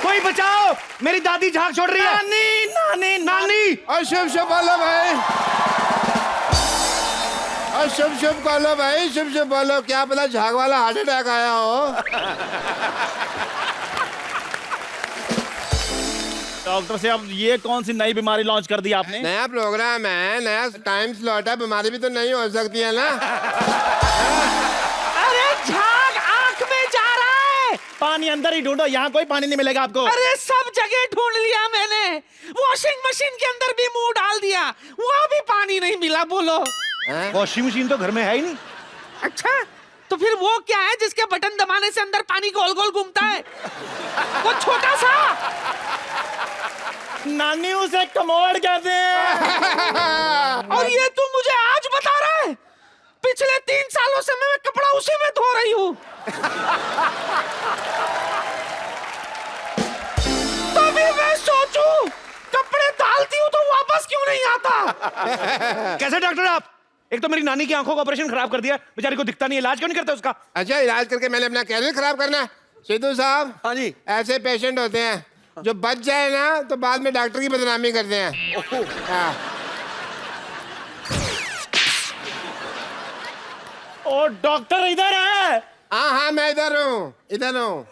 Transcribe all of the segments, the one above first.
कोई बचाओ, मेरी दादी झाग छोड़ रही है। नानी नानी नानी। और शुभ शुभ बोलो भाई, और शुभ शुभ बोलो भाई, शुभ शुभ बोलो। क्या पता झाग वाला हार्ट अटैक आया हो। डॉक्टर साहब ये कौन सी नई बीमारी लॉन्च कर दी आपने? नया प्रोग्राम है, नया टाइम स्लॉट है, बीमारी भी तो नहीं हो सकती है ना। अरे झाग आंख में जा रहा है। पानी अंदर ही ढूंढो, यहाँ कोई पानी नहीं मिलेगा आपको। अरे सब जगह ढूंढ लिया मैंने, वॉशिंग मशीन के अंदर भी मुंह डाल दिया, वहाँ भी पानी नहीं मिला। बोलो। वॉशिंग मशीन तो घर में है ही नहीं। अच्छा तो फिर वो क्या है जिसके बटन दबाने से अंदर पानी गोल गोल घूमता है? वो छोटा सा। नानी उसे कमोड कहते हैं। और ये तू मुझे आज बता रहा है? पिछले 3 सालों से मैं कपड़ा उसी में धो रही हूँ। तभी मैं सोचूं कपड़े डालती हूँ तो वापस क्यों नहीं आता? कैसे डॉक्टर आप? एक तो मेरी नानी की आंखों का ऑपरेशन खराब कर दिया, बेचारी को दिखता नहीं, इलाज क्यों नहीं करते उसका? अच्छा, इलाज करके मैंने अपना कैरियर खराब करना है? सिद्धू साहब। हाँ जी। ऐसे पेशेंट होते हैं जो बच जाए ना तो बाद में डॉक्टर की बदनामी करते हैं। हाँ। ओ डॉक्टर इधर है। हाँ हाँ मैं इधर हूँ, इधर हूँ।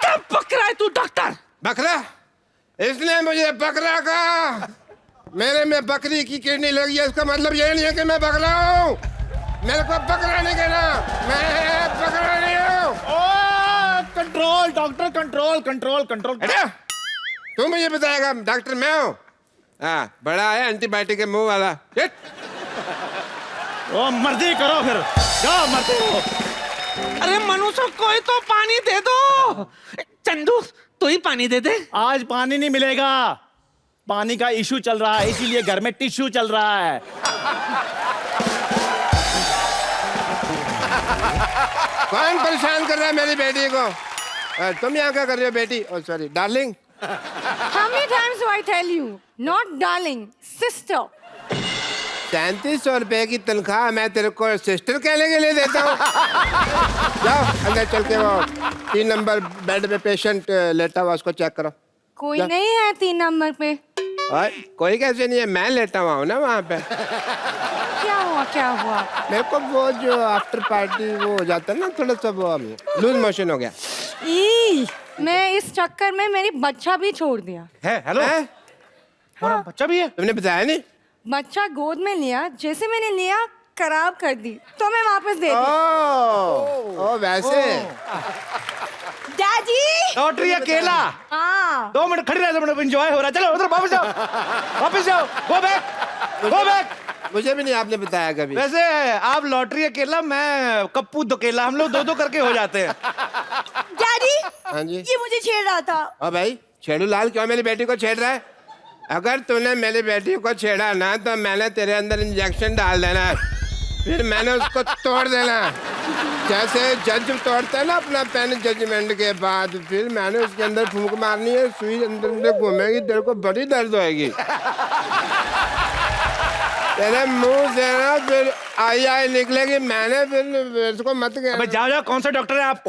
कब पकड़ा है तू डॉक्टर? बकरा? इसने मुझे बकरा कहा। मेरे में बकरी की किडनी लगी है, इसका मतलब ये नहीं है कि मैं बकरा हूँ। मेरे को बकरा नहीं कहना, मैं बकरा नहीं हूँ। Control doctor, control control control. तू मुझे बताएगा डॉक्टर मैं हूँ? हाँ, बड़ा है एंटीबायोटिक के मुंह वाला। ओ मर्जी करो फिर, जाओ मर्जी करो। अरे मनुष्य कोई तो पानी दे दो। चंदू तू ही पानी दे दे। आज पानी नहीं मिलेगा, पानी का इशू चल रहा है, इसीलिए घर में टिश्यू चल रहा है। कौन परेशान कर रहा है मेरी बेटी को? तुम यहाँ क्या कर रही हो बेटी? ओ sorry darling. How many times do I tell you? Not darling, sister. 3700 रुपए की तनख्वाह मैं तेरे को सिस्टर कहने के लिए देता हूँ। जाओ अंदर चल के वो 3 नंबर बेड पे पेशेंट लेटा हुआ, उसको चेक करो। कोई नहीं है 3 नंबर पे। और कोई कैसे नहीं है, मैं लेटा हुआ हूँ ना वहाँ पे। क्या हुआ क्या हुआ? मेरे को वो जो आफ्टर पार्टी वो हो जाता है ना, थोड़ा सा वो लूज मोशन हो गया। ई, मैं इस चक्कर में मेरी बच्चा भी छोड़ दिया है। हेलो हैं? हमारा बच्चा भी है? तुमने बताया नहीं? बच्चा गोद में लिया, जैसे मैंने लिया खराब कर दी तो मैं वापस दे दी। ओ वैसे। डैडी। लॉटरी अकेला। हाँ 2 मिनट खड़ी रह, 2 मिनट एंजॉय हो रहा है। चलो उधर वापस जाओ, वापस जाओ, गो बैक, गो बैक। मुझे भी नहीं आपने बताया कभी। वैसे आप लॉटरी अकेला, मैं कप्पू दुकेला, हम लोग 2-2 करके हो जाते हैं। डैडी। हाँ जी। ये मुझे छेड़ रहा था। ओ भाई छेड़ू लाल, क्यों मेरी बेटी को छेड़ रहा है? अगर तूने मेरी बेटी को छेड़ा ना तो मैंने तेरे अंदर इंजेक्शन डाल देना, फिर मैंने उसको तोड़ देना, जैसे जज तोड़ता है ना अपना पेन जजमेंट के बाद, फिर मैंने उसके अंदर फूंक मारनी है, सुई अंदर अंदर घूमेगी, तेरे को बड़ी दर्द होएगी। तेरे मुंह से ना फिर आई निकलेगी, मैंने फिर इसको मत कहना। अबे जाओ जाओ, कौन सा डॉक्टर है आप?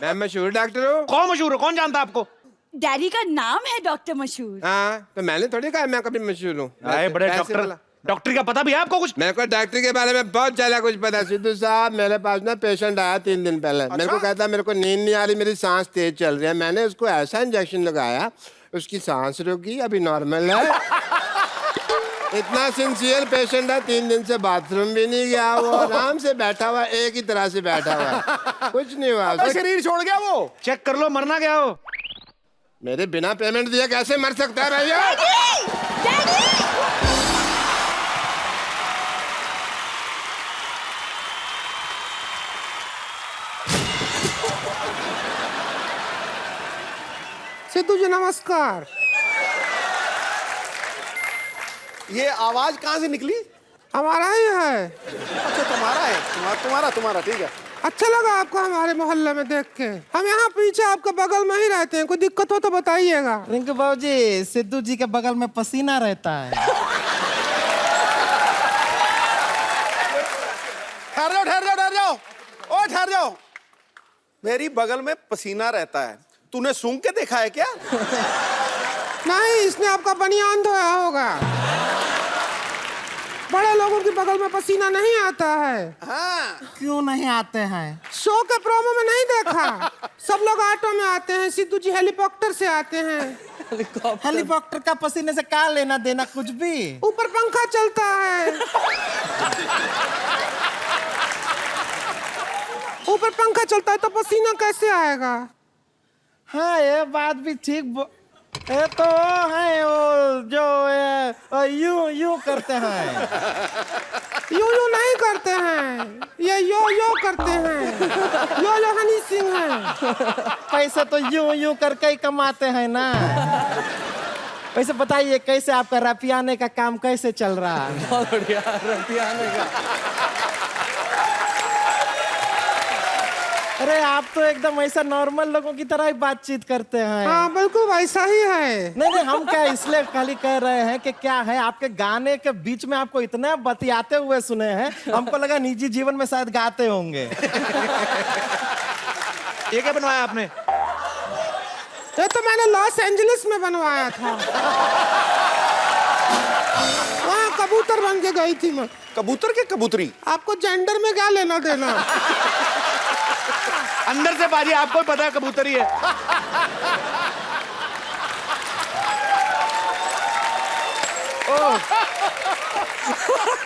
मैं मशहूर डॉक्टर हूँ। कौन मशहूर हो, कौन जानता आपको? डैडी का नाम है डॉक्टर मशहूर। हाँ तो मैंने थोड़ी कहा मैं कभी मशहूर हूँ। अरे बड़े ऐसे डॉक्टर, बोला। डॉक्टरी का पता भी है आपको कुछ? मेरे को डॉक्टरी के बारे में बहुत ज्यादा कुछ पता है सिद्धू साहब। मेरे पास ना पेशेंट आया 3 दिन पहले। मेरे को कहता मेरे को नींद नहीं आ रही, मेरी सांस तेज चल रही है। मैंने उसको ऐसा इंजेक्शन लगाया, उसकी सांस रुक गई, अभी नॉर्मल है। इतना सिंसियर पेशेंट है, 3 दिन से बाथरूम भी नहीं गया, वो आराम से बैठा हुआ, एक ही तरह से बैठा हुआ, कुछ नहीं हुआ। शरीर छोड़ गया वो। चेक कर लो, मरना क्या हो। मेरे बिना पेमेंट दिए कैसे मर सकता है भैया? सिद्धू जी नमस्कार। ये आवाज कहाँ से निकली? हमारा ही है। अच्छा तुम्हारा है, तुम्हारा ठीक है। अच्छा लगा आपको हमारे मोहल्ले में देख के? हम यहाँ पीछे आपके बगल में ही रहते हैं, कोई दिक्कत हो तो बताइएगा। रिंकू बाबूजी, सिद्धू जी के बगल में पसीना रहता है। ठहर जाओ। ओ ओए ठहर जाओ। मेरी बगल में पसीना रहता है, तूने सूंघ के देखा है क्या? नहीं, इसने आपका बनियान धोया होगा। बड़े लोगों की बगल में पसीना नहीं आता है। हाँ। क्यों नहीं आते हैं? शो के प्रोमो में नहीं देखा? सब लोग ऑटो में आते हैं, सिद्धू जी हेलीकॉप्टर से आते हैं। हेलीकॉप्टर का पसीने से क्या लेना देना कुछ भी? ऊपर पंखा चलता है। ऊपर पंखा चलता है तो पसीना कैसे आएगा? हाँ, ये बात भी ठीक। ये तो है वो जो यूं यूं करते हैं। यूं नहीं करते हैं, ये यो करते हैं। यो हनी सिंह है। पैसे तो यूं यूं करके ही कमाते हैं ना। वैसे बताइए कैसे आपका रपियाने का काम कैसे चल रहा है? बहुत बढ़िया रपियाने का। अरे आप तो एकदम ऐसा नॉर्मल लोगों की तरह ही बातचीत करते हैं। हाँ बिल्कुल वैसा ही है। नहीं, हम क्या इसलिए खाली कह रहे हैं कि क्या है आपके गाने के बीच में आपको इतना बतियाते हुए सुने हैं, हमको लगा निजी जीवन में शायद गाते होंगे। ये क्या बनवाया आपने? ये तो मैंने लॉस एंजलिस में बनवाया था। वहाँ कबूतर बन के गई थी मैं। कबूतर के कबूतरी? आपको जेंडर में क्या लेना देना? अंदर से बाजी आपको ही पता है कबूतर ही है।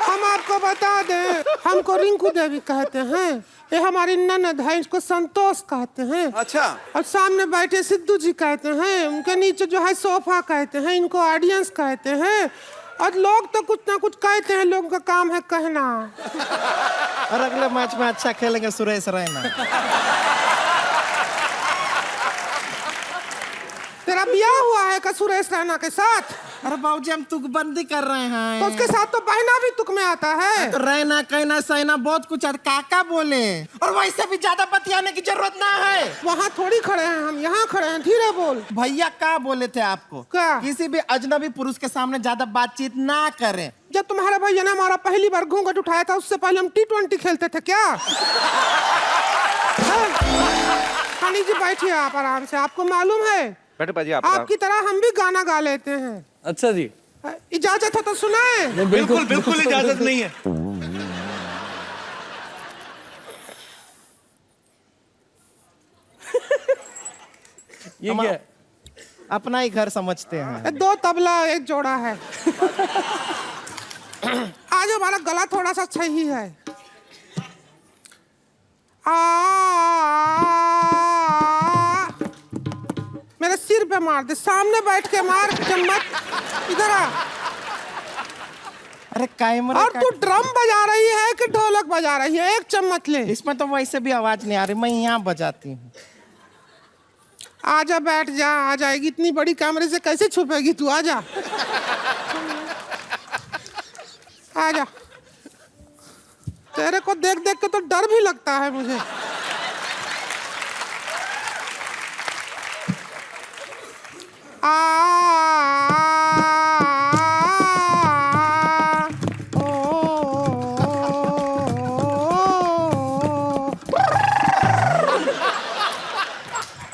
हम आपको बता दें, हमको रिंकू देवी कहते हैं। ये हमारी ननद है, इसको संतोष कहते हैं। अच्छा। और सामने बैठे सिद्धू जी कहते हैं, उनके नीचे जो है सोफा कहते हैं, इनको ऑडियंस कहते हैं। और लोग तो कुछ ना कुछ कहते हैं, लोगों का काम है कहना। और अगले मैच में अच्छा खेलेंगे सुरेश रैना। तेरा ब्याह हुआ है का सुरेश रैना के साथ? अरे बाबूजी हम तुकबंदी कर रहे हैं। तो उसके साथ तो बहना भी तुक में आता है। तो रहना कहना सहना बहुत कुछ है, काका बोले। और वैसे भी ज्यादा बतियाने की जरूरत ना है। वहाँ थोड़ी खड़े हैं हम, यहाँ खड़े हैं, धीरे बोल। भैया क्या बोले थे आपको? क्या? किसी भी अजनबी पुरुष के सामने ज्यादा बातचीत ना करें। जब तुम्हारे भैया ने हमारा पहली बार घूंघट उठाया था, उससे पहले हम T20 खेलते थे क्या? हनी जी बैठिए आप आराम से। आपको मालूम है बैठे बाजी आपकी तरह हम भी गाना गा लेते हैं। अच्छा जी। इजाजत हो तो सुनाए। बिल्कुल बिल्कुल इजाजत नहीं है। ये क्या? अपना ही घर समझते हैं। 2 तबला 1 जोड़ा है। आज हमारा गला थोड़ा सा सही है। मेरे सिर पे मार दे, सामने बैठ के मार। चम्मच इधर आ। अरे कैमरा और तू ड्रम बजा रही है कि ढोलक बजा रही है? 1 चम्मच ले। इसमें तो वैसे भी आवाज नहीं आ रही, मैं यहाँ बजाती हूँ। आजा बैठ जा, आ जाएगी। इतनी बड़ी कैमरे से कैसे छुपेगी तू? आजा आजा। तेरे को देख देख के तो डर भी लगता है मुझे।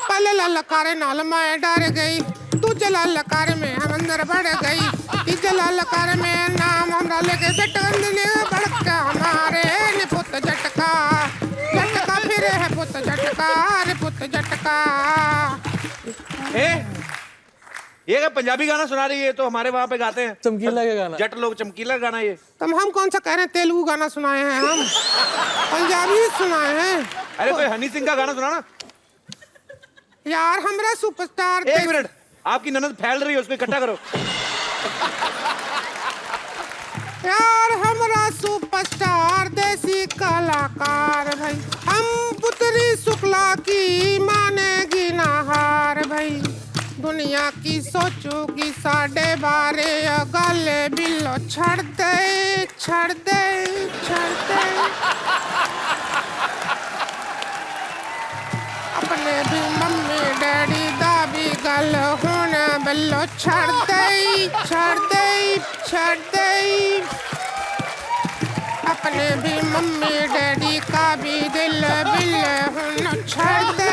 पहले ललकारे नाल मैं डर गई, तुझे ललकारे में हम अंदर बढ़ गई। तुझे ललकारे में नाम हमरा लेके झटकन बड़का हमारे ने पुत झटका। झटका फिर है पुत झटका, रे पुत झटका। ये क्या पंजाबी गाना सुना रही है? तो हमारे वहाँ पे गाते हैं चमकीला का गाना। जट लोग चमकीला गाना। ये तुम हम कौन सा कह रहे हैं? तेलुगु गाना सुनाए हैं हम, पंजाबी सुनाए हैं। अरे कोई हनी सिंह का गाना सुनाना यार। हमरा सुपरस्टार। 1 मिनट, आपकी ननद फैल रही है, उसको इकट्ठा करो। यार हमरा सुपरस्टार देसी कलाकार भाई, हम पुत्री शुक्ला की मानेगी ना हार भाई। दुनिया की सोचूगी साढ़े 12 गले बिल्लो छड़ दे छड़ दे छड़ दे। अपने भी मम्मी डैडी दा भी गल होना बिल्लो छड़ दे छड़ दे छड़ दे। अपने ने भी मम्मी डैडी का भी दिल बिल छड़ दे।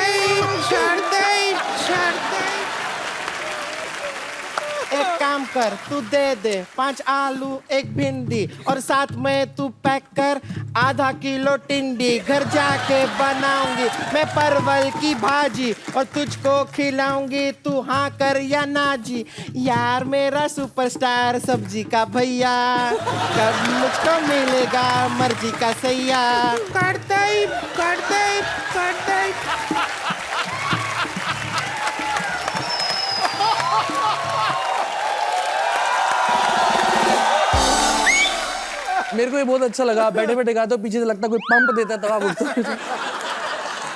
एक काम कर, तू दे 5 आलू 1 भिंडी और साथ में तू पैक कर आधा किलो टिंडी। घर जाके बनाऊंगी मैं परवल की भाजी और तुझको खिलाऊंगी, तू हाँ कर या ना जी। यार मेरा सुपरस्टार सब्जी का भैया, कब मुझको मिलेगा मर्जी का सैया। कर दे। मेरे को ये बहुत अच्छा लगा। बैठे बैठे गाते हो, पीछे से लगता है कोई पंप देता है तब आप उठते हो।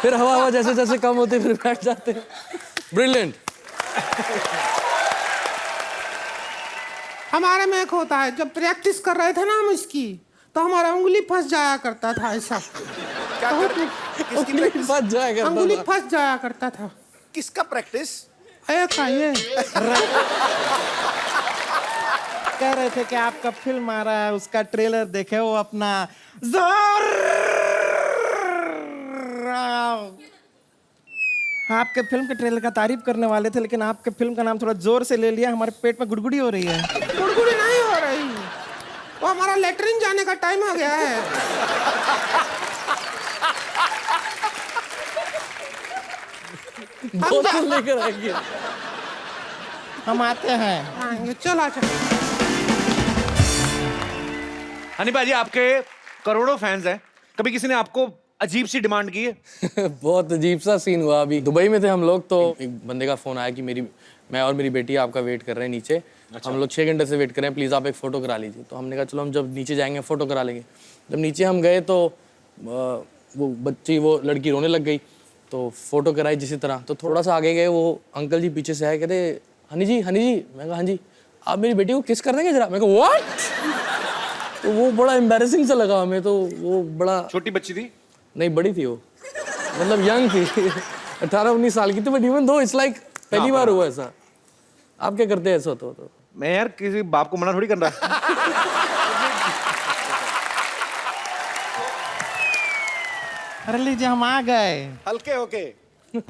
फिर हवा जैसे जैसे कम होती फिर बैठ जाते हैं। ब्रिलियंट। हमारे में एक होता है, जब प्रैक्टिस कर रहे थे ना हम इसकी, तो हमारा उंगली फंस जाया करता था ऐसा। उंगली फंस जाएगा। उंगली फंस जाया करता था। किसका प्रैक्टिस? ये कह रहे थे कि आपका फिल्म आ रहा है, उसका ट्रेलर देखे, वो अपना जोर। आपके फिल्म के ट्रेलर का तारीफ करने वाले थे, लेकिन आपके फिल्म का नाम थोड़ा जोर से ले लिया। हमारे पेट में गुड़गुड़ी हो रही है। गुड़गुड़ी नहीं हो रही, वो हमारा लेटरिन जाने का टाइम आ गया है। बोतल लेकर आएंगे। हम आते हैं। आएंगे, चल आ चल। हनी भाजी, आपके करोड़ों फैंस हैं, कभी किसी ने आपको अजीब सी डिमांड की है? बहुत अजीब सा सीन हुआ। अभी दुबई में थे हम लोग, तो एक बंदे का फोन आया कि मैं और मेरी बेटी आपका वेट कर रहे हैं नीचे। अच्छा। हम लोग 6 घंटे से वेट कर रहे हैं, प्लीज़ आप एक फ़ोटो करा लीजिए। तो हमने कहा चलो हम जब नीचे जाएंगे फ़ोटो करा लेंगे। जब नीचे हम गए तो वो लड़की रोने लग गई, तो फ़ोटो कराई जिसी तरह। तो थोड़ा सा आगे गए, वो अंकल जी पीछे से आए, कहते हनी जी। मैं कहा हाँ जी, आप मेरी बेटी को किस कर देंगे जरा? मैं कहा व्हाट? तो वो बड़ा एम्बैरेसिंग सा लगा हमें। तो वो बड़ा, छोटी बच्ची थी? नहीं बड़ी थी वो, मतलब यंग थी। 18-19 साल की थी। But even though it's like पहली बार हुआ ऐसा। आप क्या करते हैं ऐसा तो? मैं यार किसी बाप को मना थोड़ी कर रहा। अरे लीजिए, हम आ गए। हल्के होके।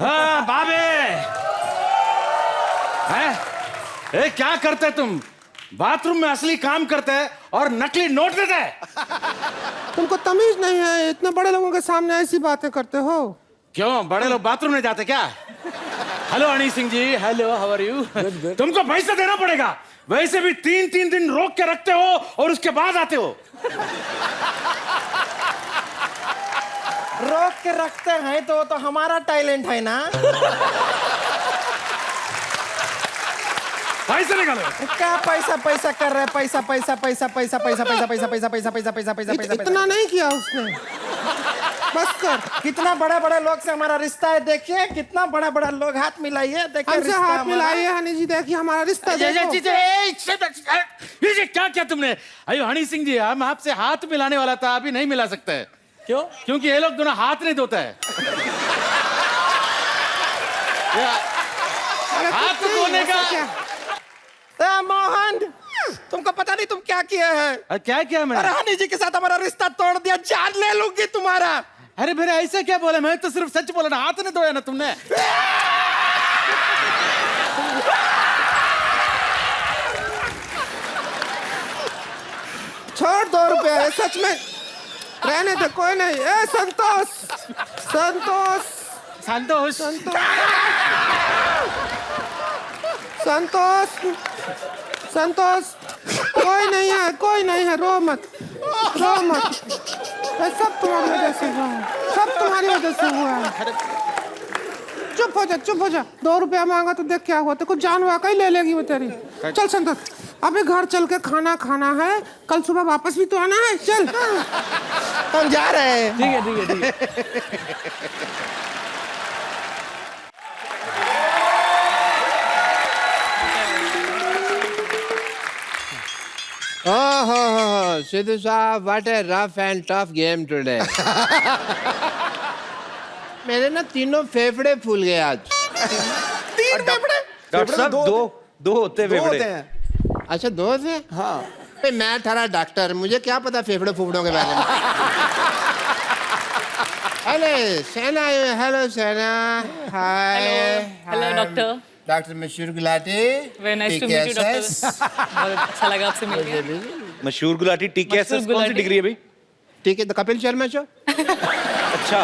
हाँ बाबे, हैं? ए, क्या करते तुम? बाथरूम में असली काम करते हैं और नकली नोट देते हैं। तुमको तमीज नहीं है, इतने बड़े लोगों के सामने ऐसी बातें करते हो? क्यों, बड़े लोग बाथरूम नहीं जाते क्या? Hello Honey Singh ji, hello, how are you? तुमको पैसा देना पड़ेगा, वैसे भी 3-3 दिन रोक के रखते हो और उसके बाद आते हो। रोक के रखते हैं तो हमारा टैलेंट है ना। पैसे निकालो। क्या पैसा कर रहे हैं? पैसा। इतना नहीं किया उसने, बस कर। कितना बड़ा लोग से हमारा रिश्ता है, देखिए कितना बड़ा लोग हाथ मिलाइए, देखिए हमसे हाथ मिलाइए हनी जी, देखिए हमारा रिश्ता देखो। ये क्या क्या तुमने? अयो हनी सिंह जी, हम आपसे हाथ मिलाने वाला था, अभी नहीं मिला सकते। क्यों? क्योंकि ये लोग दोनों हाथ नहीं धोता है। हाथ धोने का। मोहन, तुमको पता नहीं तुम क्या किए हैं? क्या किया मैंने? अरे हनी जी के साथ हमारा रिश्ता तोड़ दिया, जान ले लूंगी तुम्हारा। अरे मेरे ऐसा क्या बोला? मैं तो सिर्फ सच बोला ना, हाथ नहीं धोया ना तुमने। छोड़ 2 रुपए है, सच में रहने दे, कोई नहीं। ए संतोष, कोई नहीं है, रो मत। सब तुम्हारी वजह से हुआ है, सब तुम्हारी वजह से हुआ है। चुप हो जा। 2 रुपया मांगा तो देख क्या हुआ, तो कुछ जान हुआ कहीं ले लेगी वो तेरी। चल संतोष, अभी घर चल के खाना खाना है, कल सुबह वापस भी तो आना है। चल हम जा रहे हैं। ठीक है। Oh, Sidhu साहब, what a rough and tough game today. मेरे ना तीनों फेफड़े फूल गए आज। 3 फेफड़े? डॉक्टर साहब, दो होते दो फेफड़े। होते हैं। अच्छा, 2 थे? हाँ। मैं थारा डॉक्टर, मुझे क्या पता फेफड़े फूफड़ों के बारे में। हेलो सेना, हेलो सेना, हाय। Hello doctor. Doctor Mashhoor Gulati. Very nice to meet you doctor. बहुत अच्छा लगा आपसे मिलके। मशहूर गुलाटी TKSS कौन सी डिग्री है भाई? ठीक है, तो कपिल शर्मा शो। अच्छा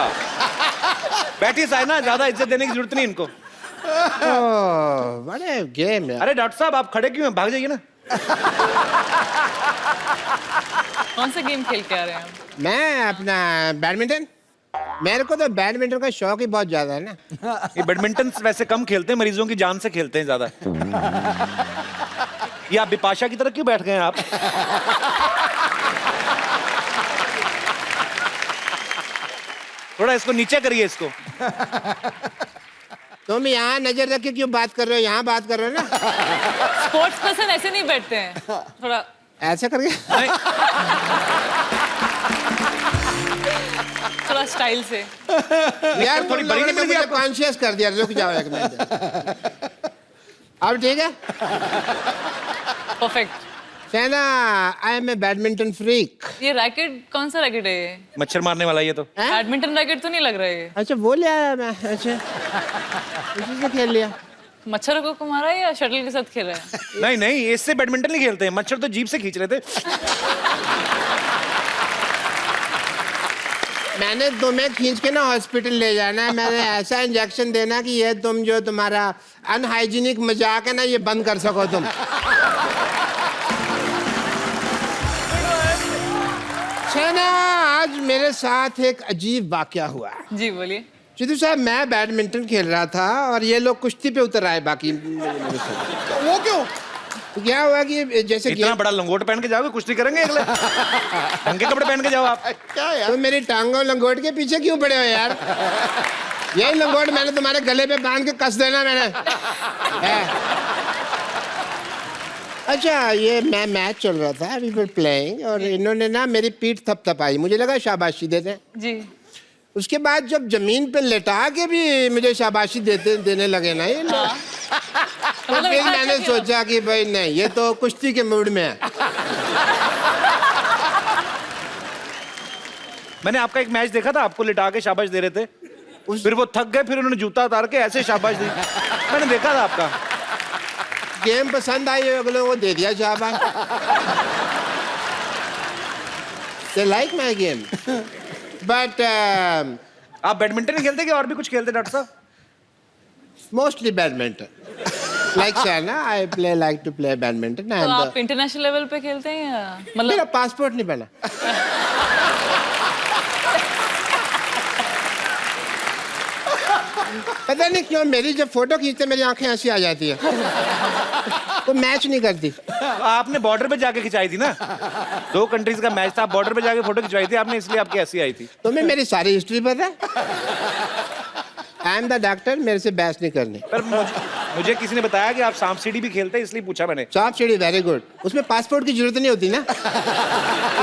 बैठिए साइना, ज्यादा इज्जत देने की जरूरत नहीं इनको। बड़े गेम है। अरे डॉक्टर साहब आप खड़े क्यों हैं? भाग जाइए ना। कौन सा गेम खेल के आ रहे हैं आप? मैं अपना बैडमिंटन, मेरे को तो बैडमिंटन का शौक ही बहुत ज्यादा है ना। ये बैडमिंटन वैसे कम खेलते हैं, मरीजों की जान से खेलते हैं ज्यादा। ये आप बिपाशा की तरह क्यों बैठ गए हैं आप? थोड़ा इसको नीचे करिए इसको। तुम यहाँ नजर रख के क्यों बात कर रहे हो? यहाँ बात कर रहे हो ना। स्पोर्ट्स पर्सन ऐसे नहीं बैठते हैं, थोड़ा ऐसा करके। थोड़ा स्टाइल से। यार थोड़ी बड़ी नहीं पड़ी आपको? कॉन्शियस कर दिया, रुक जाओ एक मिनट। अब ठीक है। Perfect. Sena, I am a badminton freak. ये रैकेट कौन सा रैकेट है ये? मच्छर मारने वाला ये तो। बैडमिंटन रैकेट तो नहीं लग रहा है ये। अच्छा वो ले आया मैं। अच्छा इसी से खेल लिया। मच्छर को मारा है या शटल के साथ खेल रहा है? नहीं नहीं, इससे बैडमिंटन नहीं खेलते हैं, मच्छर तो जीभ से खींच रहे थे। मैंने तुम्हें खींच के ना हॉस्पिटल ले जाना है। मैंने ऐसा इंजेक्शन देना कि ये तुम जो तुम्हारा अनहाइजीनिक मजाक है ना, ये बंद कर सको तुम। सेना, आज मेरे साथ एक अजीब वाकया हुआ। जी बोलिए। चिदू साहब, मैं बैडमिंटन खेल रहा था और ये लोग कुश्ती पे उतर आए बाकी वो क्यों? तो क्या हुआ कि जैसे इतना बड़ा लंगोट पहन के जाओगे, कुश्ती करेंगे अगले? ढंग के कपड़े पहन के जाओ आप। क्या यार? तो मेरी टांगों लंगोट के पीछे क्यों पड़े हो यार? यही लंगोट मैंने तुम्हारे गले पे बांध के कस देना मैंने। अच्छा, ये मैं मैच चल रहा था, वी वर प्लेइंग, और इन्होंने ना मेरी पीठ थपथपाई, मुझे लगा शाबाशी देते हैं। जी। उसके बाद जब जमीन पे लेटा के भी मुझे शाबाशी देने लगे ना ये लोग, तो फिर मैंने सोचा कि भाई नहीं, ये तो कुश्ती के मूड में है। मैंने आपका एक मैच देखा था, आपको लिटा के शाबाश दे रहे थे, फिर वो थक गए, फिर उन्होंने जूता उतार के ऐसे शाबाश दी। मैंने देखा था आपका। गेम पसंद आई, अगलों को दे दिया शाबाश। They like my game. But आप बैडमिंटन ही खेलते कि और भी कुछ खेलते डॉक्टर साहब? mostly badminton. Like Shana, I like to play badminton. तो आप इंटरनेशनल लेवल पे खेलते हैं या मेरा मतलब? पासपोर्ट नहीं बना। पता नहीं क्यों मेरी जब फोटो खींचते मेरी आंखें ऐसी आ जाती है। वो मैच नहीं करती। आपने बॉर्डर पे जाके खिंचाई थी ना, 2 कंट्रीज का मैच था, बॉर्डर पे जाके फोटो खिंचवाई थी आपने, इसलिए आपकी ऐसी आई थी। तुम्हें मेरी सारी हिस्ट्री पता है? आई एम द डॉक्टर, मेरे से बहस नहीं करनी। पर मुझे किसी ने बताया कि आप सांप सीढ़ी भी खेलते हैं, इसलिए पूछा मैंने। सांप सीढ़ी वेरी गुड, उसमें पासपोर्ट की जरूरत नहीं होती ना,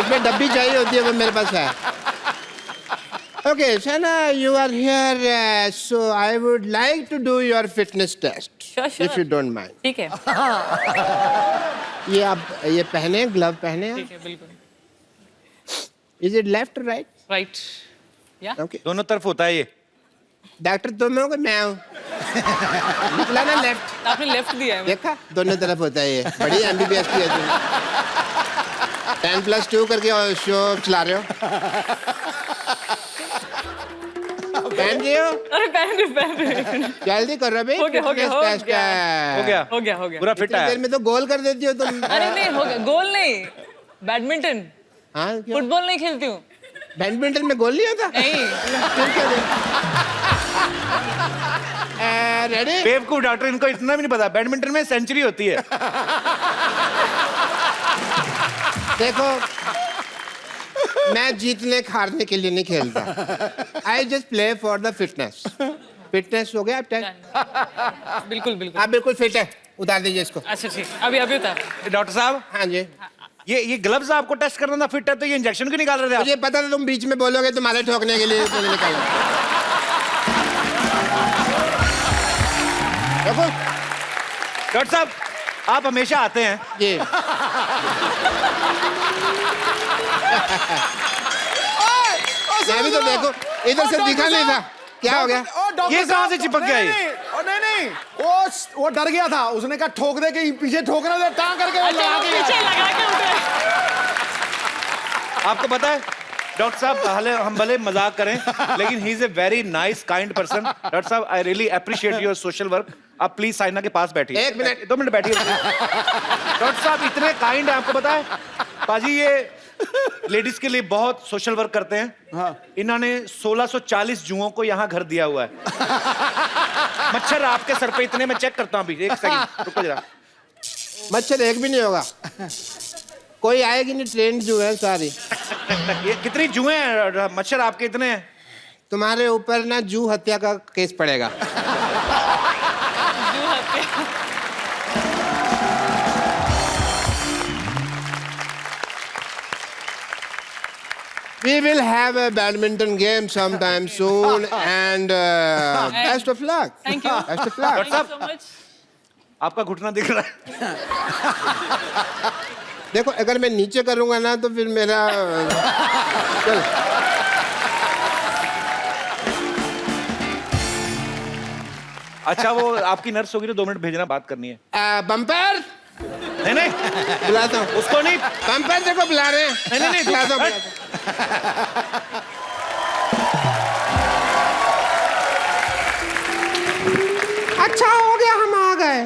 उसमें डब्बी चाहिए होती है, वो मेरे पास है। Okay, Shana, you are here, so I would like to do your fitness test, Sure. if you don't mind. ठीक है। ये आप ये पहने, ग्लव पहने। ठीक है, बिल्कुल। Is it left or right? Right. या? Okay. दोनों तरफ होता है ये। डॉक्टर तुम हो कि मैं हूँ? निकला ना लेफ्ट। आपने लेफ्ट दिया है। देखा, दोनों तरफ होता है ये। बड़ी MBBS की है तुम। 10+2 करके शो चला रहे हो। पहन रही हो? अरे पहन रहे। जल्दी कर रहे हो गया, हो गया, हो टेस्ट गया। हो गया हो गया। पूरा फिट इतनी है। देर में तो गोल कर देती हो तुम। अरे नहीं हो गया, गोल नहीं, बैडमिंटन, हाँ, क्यों? फुटबॉल नहीं खेलती हूँ। बैडमिंटन में गोल नहीं होता? नहीं। रेडी? बेवकूफ डॉक्टर, इनको इतना भी नहीं पता, बैडमिंटन में सेंचुरी होती है। देखो, मैं जीतने हारने के लिए नहीं खेलता। I just play for the fitness. Fitness हो गया अब तक? बिल्कुल बिल्कुल। आप बिल्कुल फिट है, उतार दीजिए इसको। अच्छा ठीक, अभी उतार। डॉक्टर साहब, हाँ जी। ये ग्लव्स आपको टेस्ट करना था फिट है, तो ये इंजेक्शन क्यों निकाल रहे थे आप? मुझे पता था तुम बीच में बोलोगे, तुम्हारे ठोकने के लिए निकालो। देखो डॉक्टर साहब, आप हमेशा आते हैं। जी। मैं भी तो देखो, इधर से दिखा नहीं था, क्या हो गया? ये कहाँ से चिपक गया ये? नहीं, वो डर गया था, उसने कहा ठोक दे के पीछे ठोकना दे, टांग करके वो लगा के पीछे लगा के उठे। आपको पता है डॉक्टर साहब, हम भले मजाक करें लेकिन he is a very nice kind person. Doctor साहब, I really appreciate your social work. आप प्लीज साइना के पास बैठिए। 1 मिनट। 2 मिनट बैठिए। डॉक्टर साहब इतने काइंड है, आपको पता है पाजी ये लेडीज के लिए बहुत सोशल वर्क करते हैं। हाँ। इन्होंने 1640 जुओं को यहाँ घर दिया हुआ है। मच्छर आपके सर पे इतने, मैं चेक करता हूँ अभी, 1 सेकंड रुको जरा। मच्छर एक भी नहीं होगा, कोई आएगी नहीं, ट्रेन जो है सारी। ये कितनी जुएं हैं मच्छर आपके इतने हैं? तुम्हारे ऊपर ना जू हत्या का केस पड़ेगा। We will have a badminton game sometime soon and best of luck. Thank you. Best of luck. Thank you so much. आपका घुटना दिख रहा है। देखो अगर मैं नीचे करूंगा ना तो फिर मेरा चल। अच्छा वो आपकी नर्स होगी तो 2 मिनट भेजना, बात करनी है। बम्पर नहीं बुलाता हूँ उसको नहीं, बम्पर देखो बुला रहे हैं। नहीं बुलाता हूँ। अच्छा हो गया हम आ गए,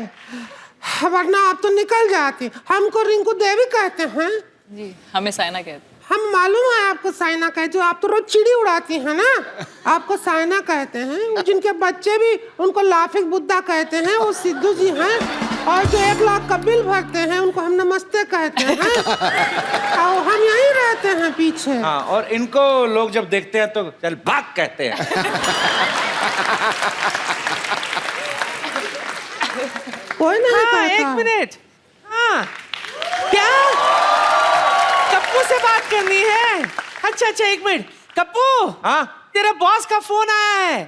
वरना आप तो निकल जाते। हमको रिंकू देवी कहते हैं। जी, हमें साइना कहते हैं। हम मालूम है आपको साइना कहते हो, आप तो रोज चिड़ी उड़ाती हैं ना, आपको साइना कहते हैं। जिनके बच्चे भी उनको लाफिक बुद्धा कहते हैं, वो सिद्धू जी हैं। और जो 1 लाख का बिल भरते हैं उनको हम नमस्ते कहते हैं। और हम यहीं रहते हैं पीछे। हाँ, और इनको लोग जब देखते हैं तो चल भाग कहते हैं। कोई नहीं कहता। 1 मिनट। हाँ, क्या कप्पू से बात करनी है? अच्छा 1 मिनट। कप्पू, हाँ तेरे बॉस का फोन आया है,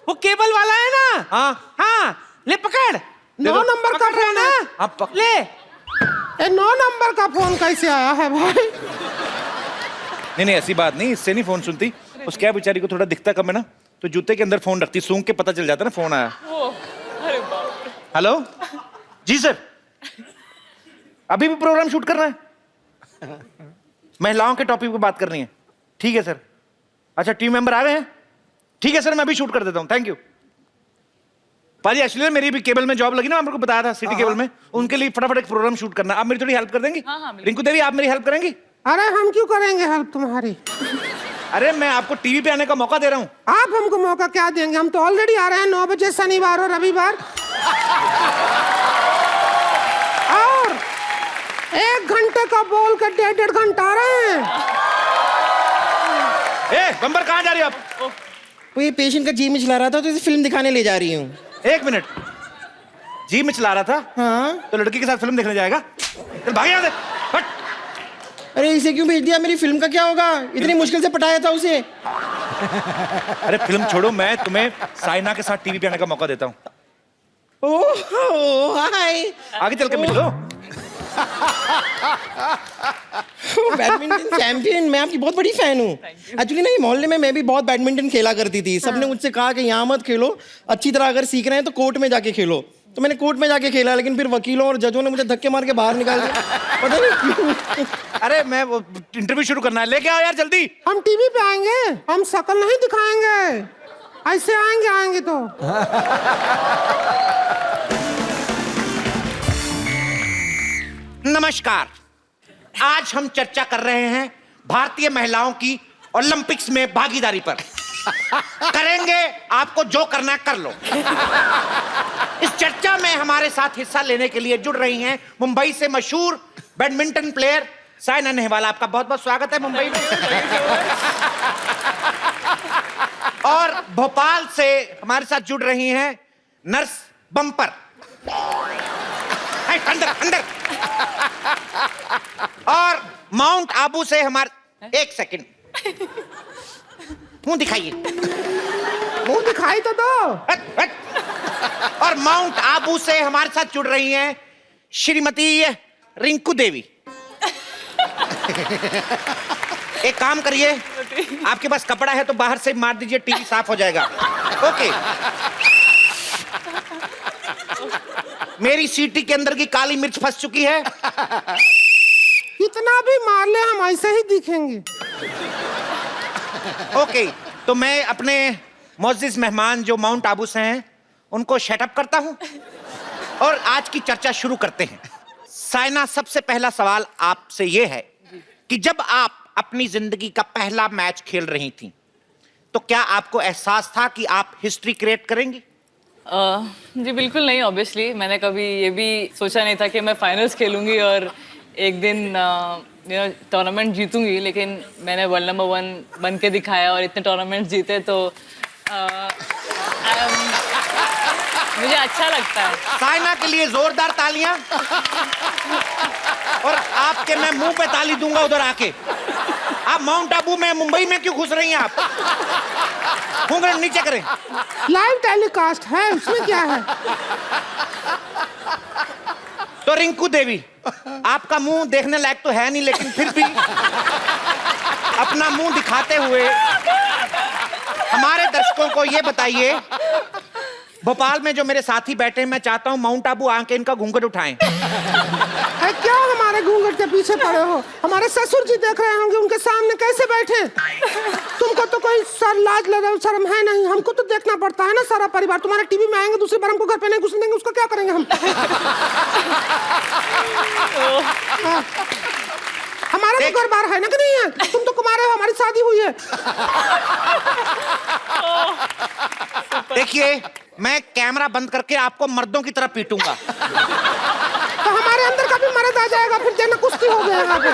वो केबल वाला है ना? हाँ हाँ, ले पकड़। 9 नंबर का फोन है। आप ले। 9 नंबर का फोन कैसे आया है भाई? नहीं ऐसी बात नहीं, इससे नहीं फोन सुनती। उस क्या बेचारी को थोड़ा दिखता कम है ना, तो जूते के अंदर फोन रखती, सूंघ के पता चल जाता ना फोन आया। अरे बाप रे। हेलो जी सर, अभी भी प्रोग्राम शूट करना है? महिलाओं के टॉपिक पे बात करनी है, ठीक है सर। अच्छा टीम मेंबर आ गए हैं? ठीक है सर, मैं अभी शूट कर देता हूँ, थैंक यू। पाजी एक्चुअली मेरी भी केबल में जॉब लगी ना, आपको बताया था सिटी केबल में, उनके लिए फटाफट एक प्रोग्राम शूट करना। आप मेरी थोड़ी हेल्प कर देंगी? हाँ, रिंकू देवी आप मेरी हेल्प करेंगी? अरे हम क्यों करेंगे हेल्प तुम्हारी? अरे मैं आपको टीवी पे आने का मौका दे रहा हूँ। आप हमको मौका क्या देंगे? हम तो ऑलरेडी आ रहे हैं 9 बजे शनिवार और रविवार। और 1 घंटे का बोल कर 1.5 घंटा आ रहे हैं। ए बम्बर कहाँ जा रही हो आप? वो ये पेशेंट का जी में चला रहा था तो इसे फिल्म दिखाने ले जा रही हूँ। 1 मिनट, जी में चला रहा था? हाँ। तो लड़की के साथ फिल्म देखने जाएगा? चल भाग यहाँ से, हट। अरे इसे क्यों भेज दिया? मेरी फिल्म का क्या होगा? इतनी मुश्किल से पटाया था उसे। अरे फिल्म छोड़ो, मैं तुम्हें साइना के साथ टीवी पे आने का मौका देता हूँ। ओह हाय, आगे चल के मिल लो। बैडमिंटन चैंपियन, मैं आपकी बहुत बड़ी फैन हूँ। एक्चुअली नहीं, मोहल्ले में मैं भी बहुत बैडमिंटन खेला करती थी। सबने मुझसे कहा कि यहाँ मत खेलो, अच्छी तरह अगर सीख रहे हैं तो कोर्ट में जाके खेलो। तो मैंने कोर्ट में जाके खेला, लेकिन फिर वकीलों और जजों ने मुझे धक्के मार के बाहर निकाल दिया, पता नहीं क्यों। अरे मैं वो इंटरव्यू शुरू करना है, लेके आओ यार जल्दी। हम टीवी पे आएंगे, हम शक्ल नहीं दिखाएंगे, ऐसे आएंगे तो। नमस्कार, आज हम चर्चा कर रहे हैं भारतीय महिलाओं की ओलंपिक्स में भागीदारी पर। करेंगे, आपको जो करना है कर लो। इस चर्चा में हमारे साथ हिस्सा लेने के लिए जुड़ रही हैं मुंबई से मशहूर बैडमिंटन प्लेयर साइना नेहवाल। आपका बहुत बहुत स्वागत है मुंबई में। और भोपाल से हमारे साथ जुड़ रही हैं नर्स बम्पर। अंदर अंदर। और माउंट आबू से हमारे, 1 सेकंड, मुंह दिखाइए। मुंह दिखाई तो दो। हट, हट। और माउंट आबू से हमारे साथ जुड़ रही हैं श्रीमती रिंकू देवी। एक काम करिए, आपके पास कपड़ा है तो बाहर से मार दीजिए, टीवी साफ हो जाएगा। ओके। मेरी सीटी के अंदर की काली मिर्च फंस चुकी है। इतना भी मार ले हम ऐसे ही दिखेंगे। ओके, तो मैं अपने मोअज़्ज़िज़ मेहमान जो माउंट आबू से हैं उनको शटअप करता हूं और आज की चर्चा शुरू करते हैं। साइना, सबसे पहला सवाल आपसे ये है कि जब आप अपनी जिंदगी का पहला मैच खेल रही थी तो क्या आपको एहसास था कि आप हिस्ट्री क्रिएट करेंगी? जी बिल्कुल नहीं, ऑब्वियसली मैंने कभी ये भी सोचा नहीं था कि मैं फाइनल्स खेलूंगी और एक दिन टूर्नामेंट जीतूंगी, लेकिन मैंने वर्ल्ड नंबर 1 बन के दिखाया और इतने टूर्नामेंट जीते, तो मुझे अच्छा लगता है। साइना के लिए जोरदार तालियां। और आपके मैं मुंह पे ताली दूंगा उधर आके। आप माउंट आबू में, मुंबई में क्यों घुस रही हैं आप? घूंघट नीचे करें। लाइव टेलीकास्ट है, उसमें क्या है? तो रिंकू देवी, आपका मुंह देखने लायक तो है नहीं, लेकिन फिर भी अपना मुंह दिखाते हुए हमारे दर्शकों को ये बताइए, भोपाल में जो मेरे साथी बैठे हैं, मैं चाहता हूं माउंट आबू आके इनका घूंघट उठाएं। क्या हमारे घूंघट के पीछे पड़े हो? हमारे ससुर जी देख रहे होंगे, उनके सामने कैसे बैठे? तुमको तो कोई लाज शर्म है नहीं, हमको तो देखना पड़ता है ना सारा परिवार। तुम्हारे टीवी में आएंगे, दूसरी बार हमको घर पे नहीं घुसने देंगे, उसको क्या करेंगे हम? हमारा तो घर बार है ना कि नहीं है? तुम तो कुमारे हो, हमारी शादी हुई है। देखिए, मैं कैमरा बंद करके आपको मर्दों की तरह पीटूंगा। तो हमारे अंदर का भी मर्द आ जाएगा, फिर जना कुश्ती हो गया यहाँ पे।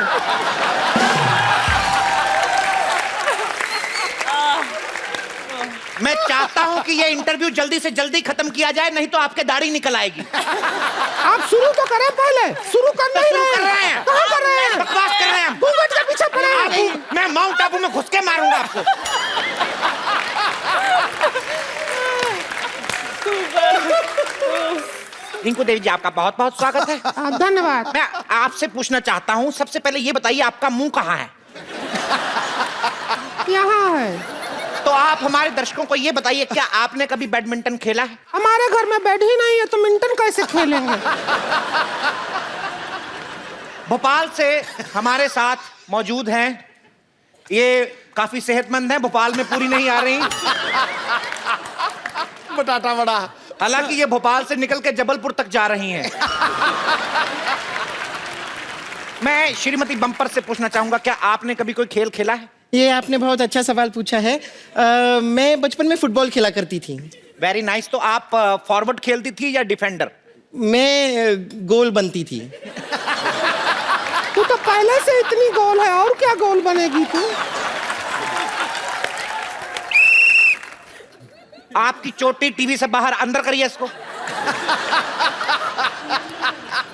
मैं चाहता हूं कि ये इंटरव्यू जल्दी से जल्दी खत्म किया जाए, नहीं तो आपके दाढ़ी निकल आएगी। आप शुरू तो करें पहले। शुरू कर नहीं रहे हैं। कहाँ कर रहे हैं? बकवास कर रहे हैं। घूंघट के पीछे पड़े हैं। मैं माउंट आबू में घुस के मारूंगा आपको। रिंकू देवी जी, आपका बहुत बहुत स्वागत है। धन्यवाद। मैं आपसे पूछना चाहता हूं, सबसे पहले ये बताइए आपका मुंह कहाँ है? यहाँ है। तो आप हमारे दर्शकों को ये बताइए, क्या आपने कभी बैडमिंटन खेला है? हमारे घर में बेड ही नहीं है, तो मिंटन कैसे खेलेंगे? भोपाल से हमारे साथ मौजूद हैं, ये काफी सेहतमंद हैं, भोपाल में पूरी नहीं आ रही। बटाटा बड़ा। हालांकि ये भोपाल से निकल के जबलपुर तक जा रही हैं। मैं श्रीमती बम्पर से पूछना चाहूंगा, क्या आपने कभी कोई खेल खेला है? ये आपने बहुत अच्छा सवाल पूछा है। मैं बचपन में फुटबॉल खेला करती थी। Very nice. तो आप फॉरवर्ड खेलती थी या डिफेंडर? मैं गोल बनती थी। तू तो पहले से इतनी गोल है, और क्या गोल बनेगी तू? आपकी चोटी टीवी से बाहर, अंदर करिए इसको।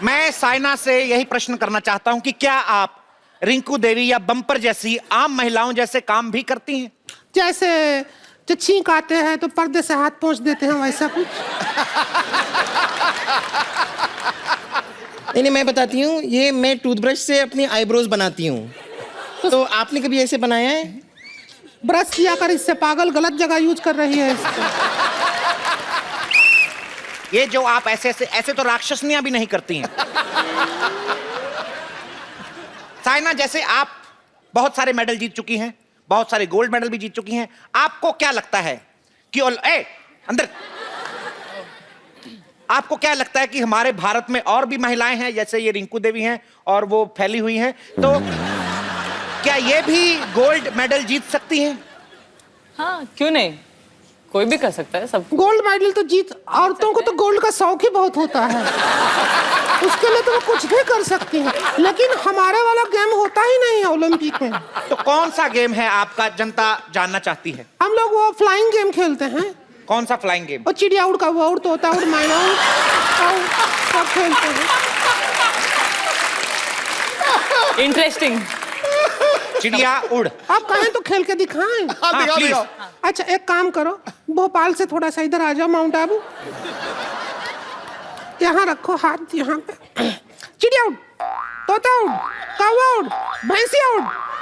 मैं साइना से यही प्रश्न करना चाहता हूं कि क्या आप रिंकू देवी या बम्पर जैसी आम महिलाओं जैसे काम भी करती हैं? जैसे जब छींक आते हैं तो पर्दे से हाथ पोंछ देते हैं, वैसा कुछ? नहीं, मैं बताती हूँ, ये मैं टूथब्रश से अपनी आईब्रोज बनाती हूँ। तो आपने कभी ऐसे बनाया है? ब्रश किया कर, इससे पागल गलत जगह यूज कर रही है इसको। ये जो आप ऐसे तो राक्षसनियां भी नहीं करती हैं। साइना, जैसे आप बहुत सारे मेडल जीत चुकी हैं, बहुत सारे गोल्ड मेडल भी जीत चुकी हैं, आपको क्या लगता है कि अंदर आपको क्या लगता है कि हमारे भारत में और भी महिलाएं हैं जैसे ये रिंकू देवी हैं और वो फैली हुई हैं, तो क्या ये भी गोल्ड मेडल जीत सकती हैं? हाँ, क्यों नहीं, कोई भी कर सकता है। सब गोल्ड मेडल तो जीत, औरतों को तो गोल्ड का शौक ही बहुत होता है, उसके लिए तो वो कुछ भी कर सकती हैं। लेकिन हमारे वाला गेम होता ही नहीं है ओलंपिक में। तो कौन सा गेम है आपका, जनता जानना चाहती है। हम लोग वो फ्लाइंग गेम खेलते हैं। कौन सा फ्लाइंग गेम? वो चिड़िया उड़, कौवा उड़, तोता उड़, मैना उड़, सब खेलते हैं। इंटरेस्टिंग। चिड़िया उड़। आप कहें तो खेल के दिखाएं। हाँ, प्लीज। अच्छा, एक काम करो, भोपाल से थोड़ा सा इधर आ जाओ, माउंट आबू। यहाँ रखो हाथ, यहाँ पे। चिड़िया उड़, तोता उड़, कौवा उड़, भैंसिया उड़,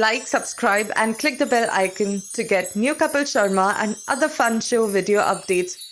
like, subscribe, and click the bell icon to get new Kapil Sharma and other fun show video updates